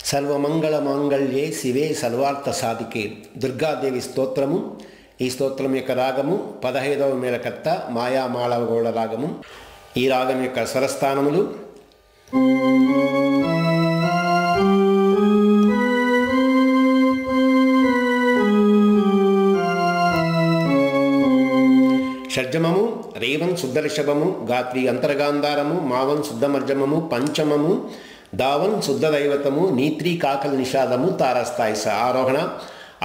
సర్వమంగళ మాంగళ్యే శివే సర్వార్థ సాధికే దుర్గాదేవి స్తోత్రము. ఈ స్తోత్రం యొక్క రాగము 15వ మేళకర్త మాయామాళవగౌళ రాగము. ఈ రాగం యొక్క స్వరస్థానములు షడ్జమము, రేవన్ శుద్ధ రిషభము, గాత్రి అంతర్గాంధారము, మావన్ శుద్ధ మధ్యమము, పంచమము, దావన్ శుద్ధ దైవతము, నీత్రి కాకల నిషాదము, తారాస్థాయి ఆరోహణ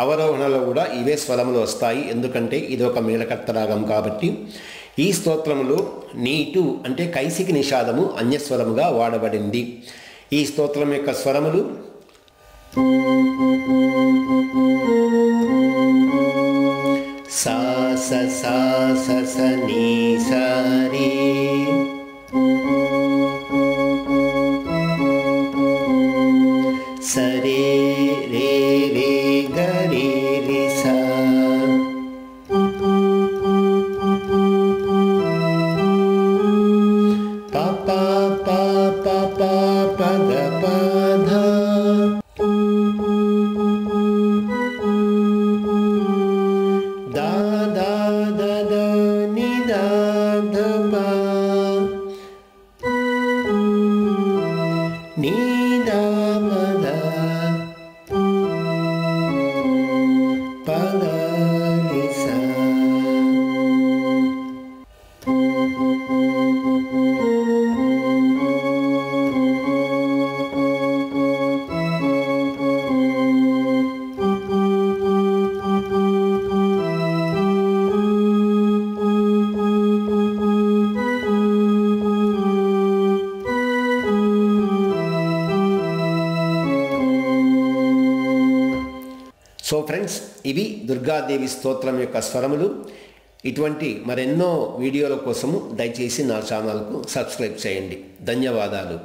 అవరోహణలో కూడా ఇవే స్వరములు వస్తాయి. ఎందుకంటే ఇది ఒక మేళకర్త రాగం కాబట్టి. ఈ స్తోత్రములో నీటు అంటే కైసికి నిషాదము అన్యస్వరముగా వాడబడింది. ఈ స్తోత్రం యొక్క స్వరములు సా స సా స స నీ సా రే, సరే రే రే గ రే రే సా, ప ప ప ప ప ప గ ప ధ, దా దా ద ద ని దా ధ ప, ని దా మ ద ప గ రి సా. సో ఫ్రెండ్స్, ఇవి దుర్గాదేవి స్తోత్రం యొక్క స్వరములు. ఇటువంటి మరెన్నో వీడియోల కోసము దయచేసి నా ఛానల్కు సబ్స్క్రైబ్ చేయండి. ధన్యవాదాలు.